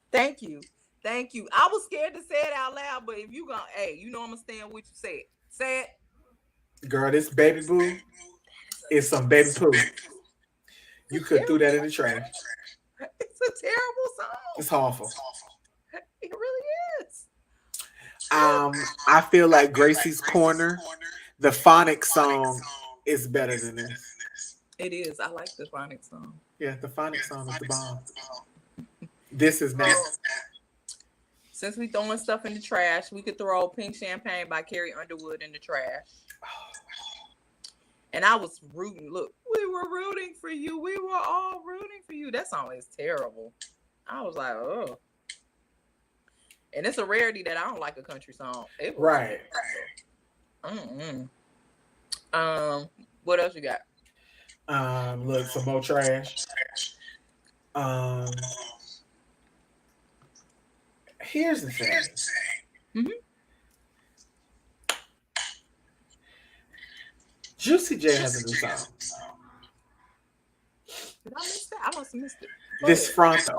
Thank you. Thank you. I was scared to say it out loud, but if you gonna, hey, you know I'm gonna stand with you. Say it. Say it. Girl, this baby boo is some baby poo. You could throw that in the trash. It's a terrible song. It's awful. It really is. I feel like Gracie's Corner, the phonic song, is better than this. It is. I like the phonic song. Yeah, the phonic song is the bomb. This is not. Since we throwing stuff in the trash, we could throw Pink Champagne by Carrie Underwood in the trash. And I was rooting. Look, we were rooting for you. We were all rooting for you. That song is terrible. I was like, oh. And it's a rarity that I don't like a country song. Right. What else you got? Look, some more trash. Here's the thing. Mm-hmm. Juicy J has a new song. Did I miss that? I must have missed it. This Fronto.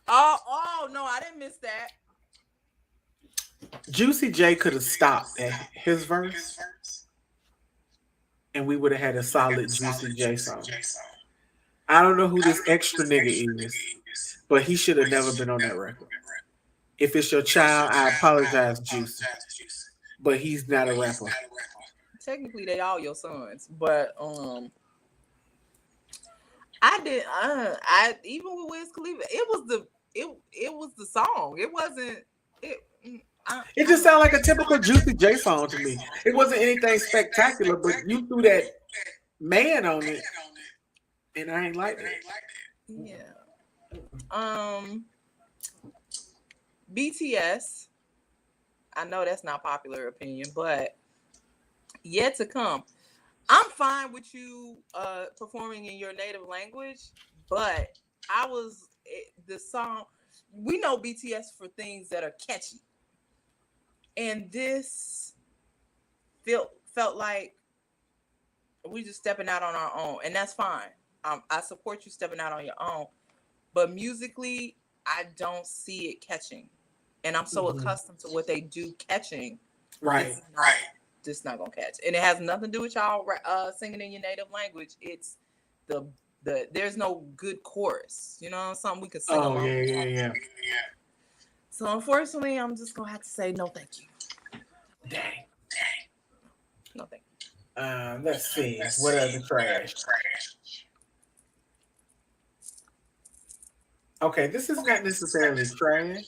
Oh, no, I didn't miss that. Juicy J could have stopped at his verse, and we would have had a solid Juicy J song. I don't know who this extra nigga is, but he should have never been on that record. If it's your child, I apologize, Juicy, but he's not a rapper. Technically, they all your sons, but I did. I even with Wiz Khalifa, it was the song. It wasn't it. It just sounded like a typical Juicy J song to me. It wasn't anything spectacular, but you threw that man on it, and I ain't like it. Yeah. BTS. I know that's not popular opinion, but yet to come. I'm fine with you performing in your native language, but the song. We know BTS for things that are catchy. And this felt like we just stepping out on our own, and that's fine. I support you stepping out on your own, but musically, I don't see it catching, and I'm so accustomed to what they do catching. Right. Just not gonna catch, and it has nothing to do with y'all singing in your native language. It's the there's no good chorus. You know, something we could sing along. Yeah. So unfortunately, I'm just gonna have to say no, thank you. Dang. No, thank you. Let's see. What other trash? Okay, this is not necessarily trash,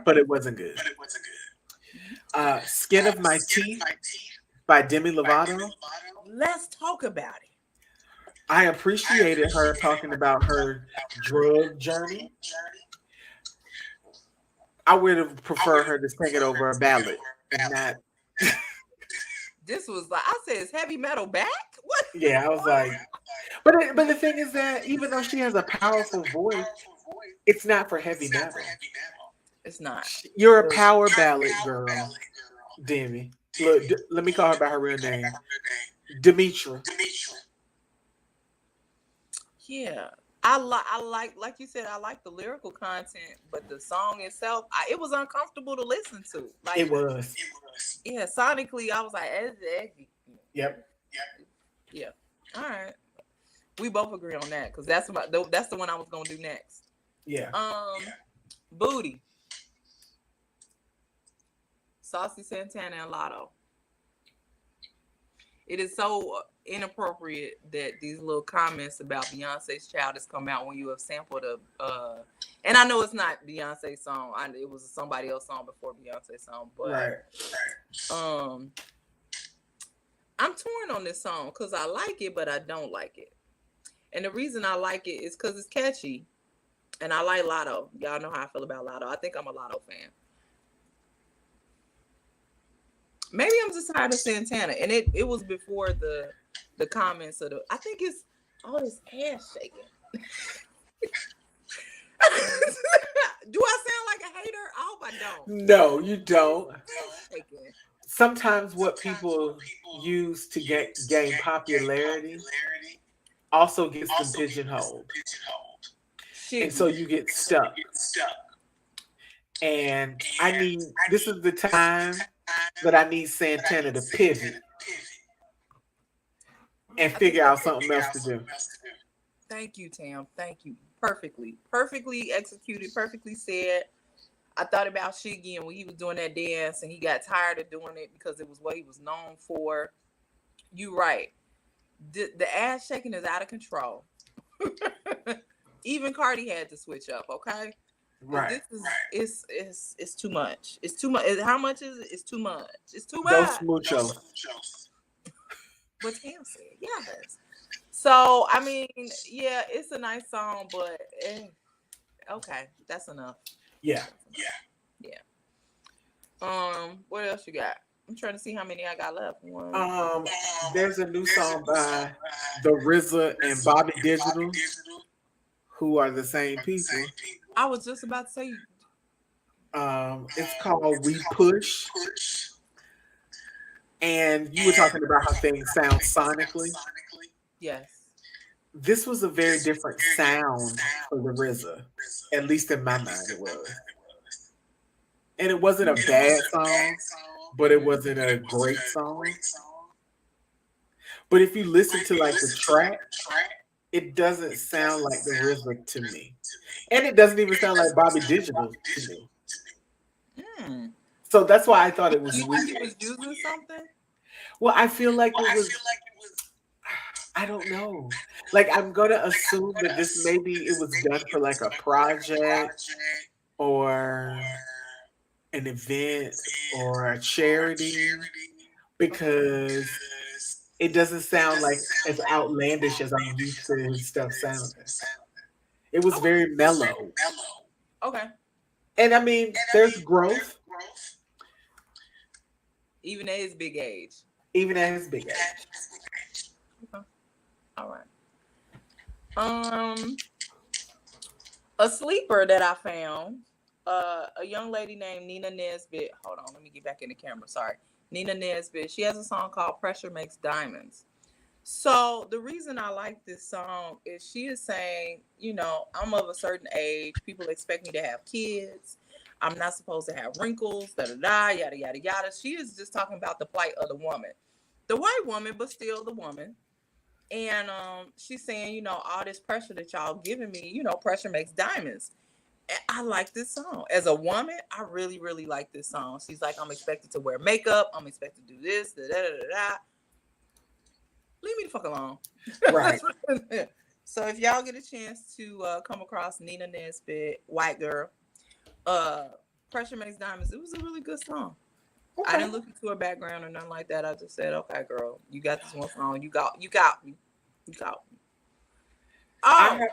but it wasn't good. Skin of My Teeth by Demi Lovato. Let's talk about it. I appreciated her talking about her drug journey. I would have preferred her to sing it over a ballad and not. This was like, I said, is heavy metal back? What? Yeah, I was like, but the thing is that even though she has a powerful voice, it's not for heavy metal. It's not. You're a power ballad girl, Demi. Look, let me call her by her real name, Demetra. Yeah, I like you said, I like the lyrical content, but the song itself, it was uncomfortable to listen to. Like it was. Yeah, sonically, I was like, Yep. Yeah. All right. We both agree on that because that's the one I was gonna do next. Yeah. Booty. Saucy Santana and Lotto. It is so inappropriate that these little comments about Beyonce's child has come out when you have sampled and I know it's not Beyonce's song. It was somebody else's song before Beyonce's song, but right. I'm torn on this song because I like it, but I don't like it. And the reason I like it is because it's catchy. And I like Lotto. Y'all know how I feel about Lotto. I think I'm a Lotto fan. Maybe I'm just tired of Santana. And it was before the comments of I think it's all this ass shaking. Do I sound like a hater? I hope I don't. No, you don't. Sometimes what people use to gain popularity also gets them pigeonholed. And so you get stuck. And this is the time that I need Santana to pivot and figure out something else to do. Thank you, Tam. Thank you. Perfectly executed, perfectly said. I thought about Shiggy and when he was doing that dance and he got tired of doing it because it was what he was known for. You right. The ass shaking is out of control. Even Cardi had to switch up, okay? Right. This is it's too much. It's too much. How much is it? It's too much. It's too Dos much. mucho. But Tam said, yes. So I mean, yeah, it's a nice song, but okay, that's enough. Yeah. What else you got? I'm trying to see how many I got left. One. There's a new song by the RZA and Bobby Digital, who are the same people. I was just about to say. It's called We Push. And you were talking about how things sound sonically. Yes. This was a very different sound for the RZA, at least in my mind it was. And it wasn't a bad song, but it wasn't a great song. But if you listen to like the track, it doesn't sound like the RZA to me. And it doesn't even sound like Bobby Digital to me. So that's why I thought it was weird. You was using something? Well, I feel like it was. I don't know. Like I'm gonna assume that this maybe it was done for like a project or an event or a charity because it doesn't sound like as outlandish as I'm used to his stuff sounding. It was very mellow. Okay. And I mean, there's growth. Even at his big age. Even at his big age. Okay. All right. A sleeper that I found, a young lady named Nina Nesbitt. Hold on, let me get back in the camera. Sorry. Nina Nesbitt. She has a song called Pressure Makes Diamonds. So the reason I like this song is she is saying, you know, I'm of a certain age. People expect me to have kids. I'm not supposed to have wrinkles, yada, yada, yada. She is just talking about the plight of the woman. The white woman, but still the woman. And she's saying, you know, all this pressure that y'all giving me, you know, pressure makes diamonds. And I like this song. As a woman, I really, really like this song. She's like, I'm expected to wear makeup. I'm expected to do this, da, da, da, da. Leave me the fuck alone. Right. So if y'all get a chance to come across Nina Nesbitt, white girl, Pressure Makes Diamonds, it was a really good song. Okay. I didn't look into her background or nothing like that. I just said, okay, girl, you got this one song. You got me. Oh.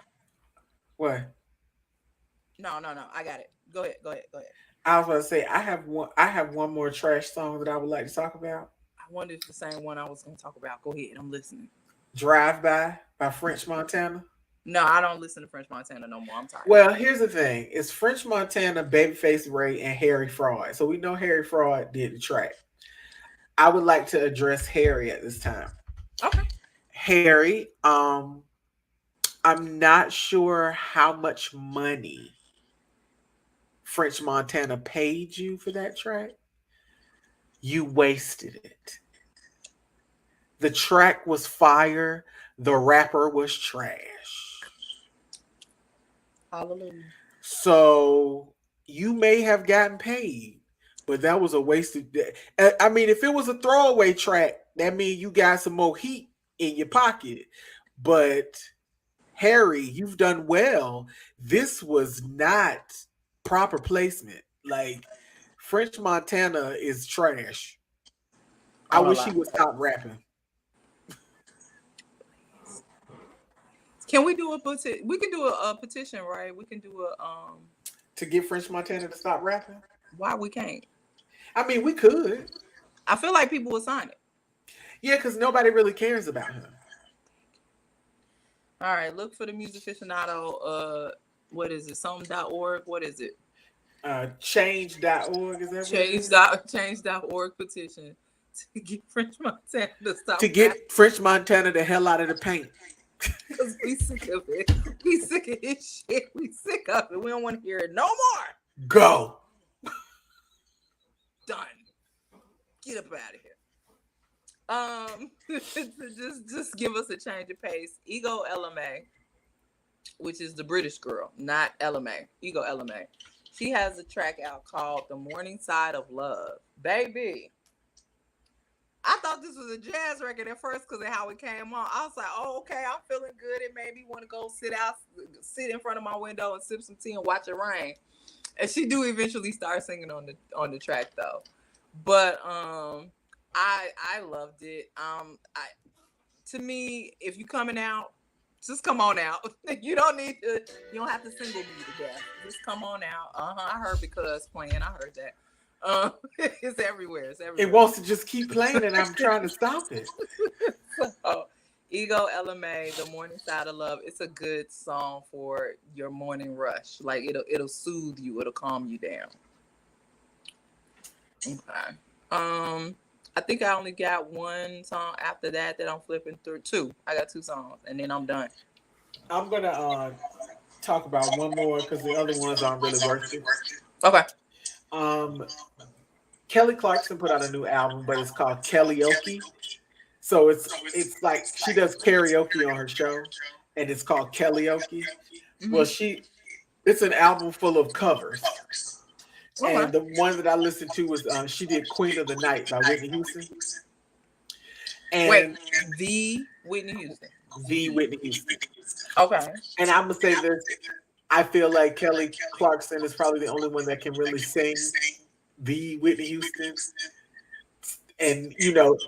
What? No. I got it. Go ahead. I was going to say, I have one more trash song that I would like to talk about. I wonder if it's the same one I was going to talk about. Go ahead. I'm listening. Drive By French Montana. No, I don't listen to French Montana no more. I'm tired. Well, here's the thing. It's French Montana, Babyface Ray, and Harry Fraud. So we know Harry Fraud did the track. I would like to address Harry at this time. Okay. Harry, I'm not sure how much money French Montana paid you for that track. You wasted it. The track was fire. The rapper was trash. Hallelujah. So you may have gotten paid, but that was a wasted. I mean, if it was a throwaway track, that means you got some more heat in your pocket. But Harry, you've done well. This was not proper placement. Like French Montana is trash. I wish he would stop rapping. Can we do a petition? We can do a petition, right? We can do a to get French Montana to stop rapping. Why we can't? I mean, we could. I feel like people would sign it. Yeah, because nobody really cares about him. All right, look for the Musaficionado. What is it? Something.org. What is it? Change.org. Is that change.org petition to get French Montana to stop. To get French Montana the hell out of the paint. Because we sick of it. We sick of his shit. We sick of it. We don't want to hear it no more. Go. Done. Get up out of here. Just give us a change of pace. Ego LMA, which is the British girl, not LMA. Ego LMA. She has a track out called "The Morning Side of Love." Baby, I thought this was a jazz record at first because of how it came on. I was like, "Oh, okay, I'm feeling good." It made me want to go sit in front of my window and sip some tea and watch it rain. And she do eventually start singing on the track though. But I loved it. To me, if you coming out, just come on out. You don't have to single me to death. Just come on out. I heard Because playing. I heard that. It's everywhere. It's everywhere. It wants to just keep playing, and I'm trying to stop it. So, Ego LMA, "The Morning Side of Love." It's a good song for your morning rush. Like it'll soothe you. It'll calm you down. Okay. I think I only got one song after that I'm flipping through. Two. I got two songs, and then I'm done. I'm gonna talk about one more because the other ones aren't really worth it. Okay. Kelly Clarkson put out a new album, but it's called Kellyoke. So it's like she does karaoke on her show, and it's called Kellyoke. Mm-hmm. Well, it's an album full of covers. Okay. And the one that I listened to was she did "Queen of the Night" by Whitney Houston. And wait, the Whitney Houston. The Whitney Houston. Okay. And I'm gonna say this: I feel like Kelly Clarkson is probably the only one that can really sing the Whitney Houston, and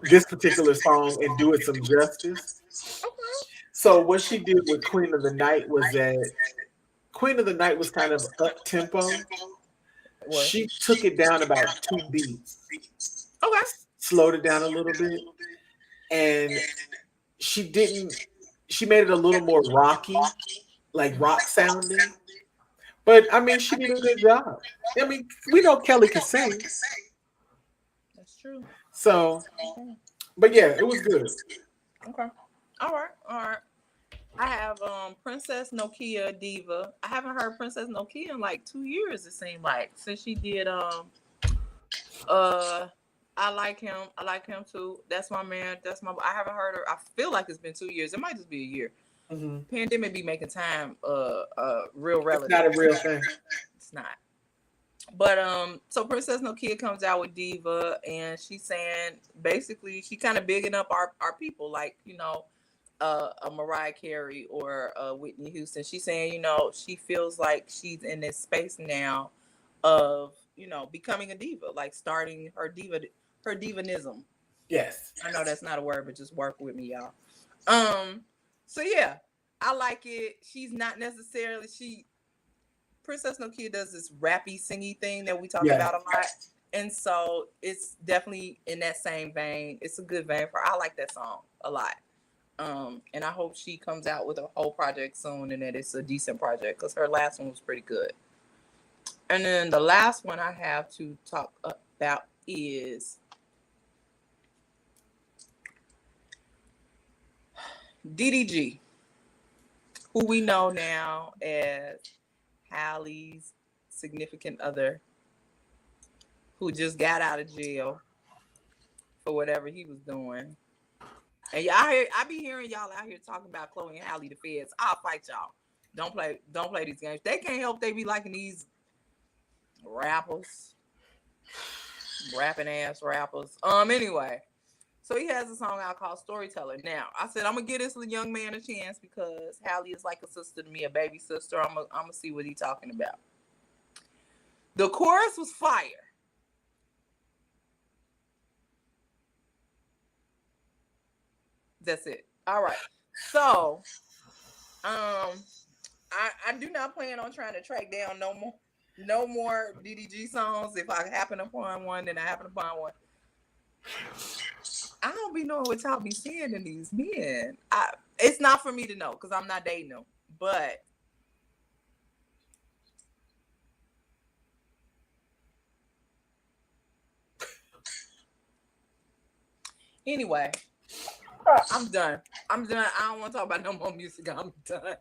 this particular song and do it some justice. Okay. So what she did with "Queen of the Night" was that "Queen of the Night" was kind of up tempo. She took it down about 2 beats. Okay. Slowed it down a little bit. And she made it a little more rocky, like rock sounding. But I mean, she did a good job. I mean, we know Kelly can sing. That's true. So, but yeah, it was good. Okay. All right. I have Princess Nokia Diva. I haven't heard Princess Nokia in like 2 years, it seemed like, since she did I Like Him. I Like Him Too. That's my man. I haven't heard her. I feel like it's been 2 years. It might just be a year. Mm-hmm. Pandemic be making time real relative. It's not a real thing. It's not. But so Princess Nokia comes out with Diva, and she's saying basically she kind of bigging up our people, like a Mariah Carey or Whitney Houston. She's saying, she feels like she's in this space now of, becoming a diva, like starting her divanism. Yes. I know that's not a word, but just work with me, y'all. So yeah, I like it. She's not necessarily Princess Nokia does this rappy, singy thing that we talk about a lot. And so it's definitely in that same vein. It's a good vein I like that song a lot. And I hope she comes out with a whole project soon and that it's a decent project because her last one was pretty good. And then the last one I have to talk about is DDG, who we know now as Halle's significant other, who just got out of jail for whatever he was doing. And I be hearing y'all out here talking about Chloe and Halle, the feds. I'll fight y'all. Don't play these games. They can't help they be liking these rappers. Rapping ass rappers. Anyway. So he has a song out called Storyteller. Now, I said I'm gonna give this young man a chance because Halle is like a sister to me, a baby sister. I'm gonna see what he's talking about. The chorus was fire. That's it. All right. So, I do not plan on trying to track down no more DDG songs. If I happen upon one, then I happen upon one. I don't be knowing what y'all be seeing in these men. It's not for me to know because I'm not dating them. But anyway. I'm done. I don't want to talk about no more music. I'm done.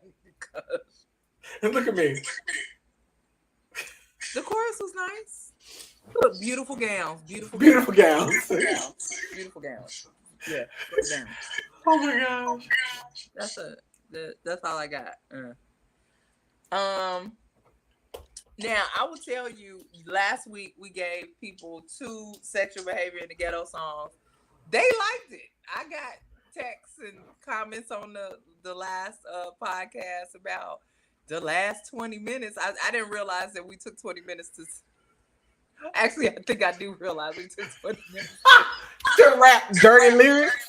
Look at me. The chorus was nice. Look, beautiful gowns. Beautiful gowns. Beautiful gowns. Yeah, great gowns. Oh my gosh. That's all I got. Um. Now I will tell you. Last week we gave people 2 sexual behavior in the ghetto songs. They liked it. I got texts and comments on the last podcast about the last 20 minutes. I didn't realize that we took 20 minutes to. Actually, I think I do realize we took 20 minutes to rap dirty lyrics.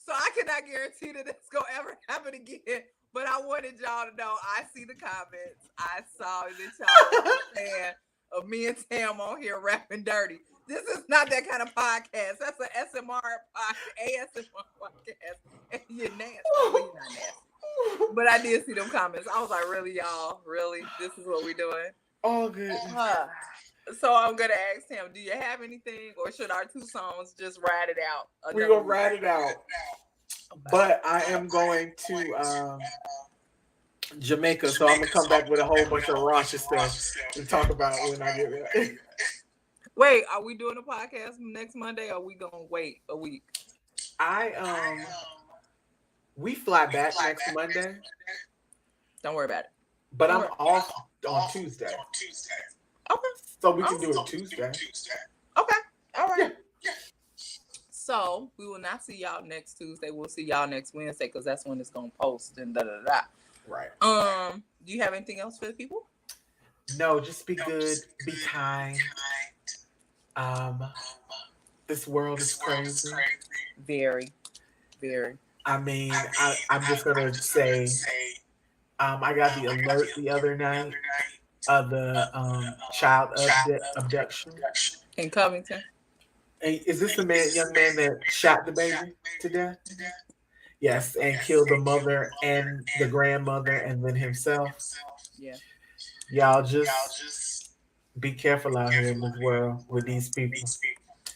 So I cannot guarantee that it's gonna ever happen again. But I wanted y'all to know. I see the comments. I saw that y'all were a fan of me and Tam on here rapping dirty. This is not that kind of podcast. That's an SMR podcast, ASMR podcast. And you're nasty. Well, you're not nasty. But I did see them comments. I was like, really, y'all? Really? This is what we're doing? Oh, good. So I'm gonna ask him, do you have anything, or should our 2 songs just ride it out? We're gonna ride it out. But I am going to Jamaica, so I'm gonna come back with a whole bunch of raunchy stuff to talk about when I get there. Wait, are we doing a podcast next Monday, or are we gonna wait a week? We fly back next Monday. Don't worry about it. But I'm off on Tuesday. Okay. So we can do it Tuesday. Okay. All right. Yeah. So we will not see y'all next Tuesday. We'll see y'all next Wednesday because that's when it's gonna post and da da da. Right. Do you have anything else for the people? No, just be good, be kind. This world is crazy. Very, very. I mean, I'm just gonna say, I got the alert the other night of the child abduction in Covington. Is this the young man that shot the baby to death? Yes, and killed the mother and the grandmother and then himself. Yeah. Y'all just be careful out here in this world with these people.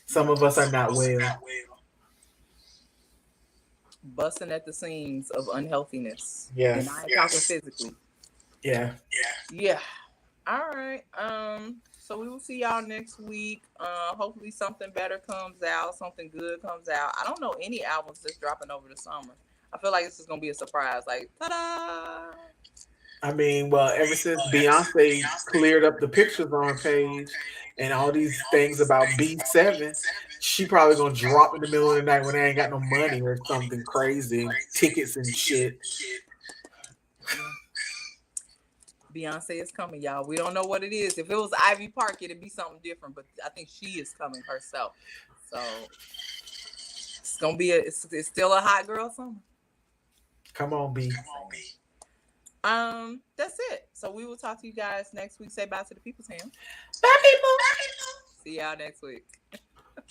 Some of us are not well. Busting at the seams of unhealthiness. Yes. And I ain't talking physically. Yeah. Yeah. All right. So we will see y'all next week. Hopefully something better comes out, something good comes out. I don't know any albums that's dropping over the summer. I feel like this is gonna be a surprise. Like, ta-da! I mean, well, ever since Beyonce cleared up the pictures on her page and all these things about B7, she probably gonna drop in the middle of the night when they ain't got no money or something crazy, tickets and shit. Beyonce is coming, y'all. We don't know what it is. If it was Ivy Park, it'd be something different. But I think she is coming herself. So it's gonna be it's still a hot girl summer. Come on, B. That's it. So we will talk to you guys next week. Say bye to the people, Sam. Bye, people. See y'all next week.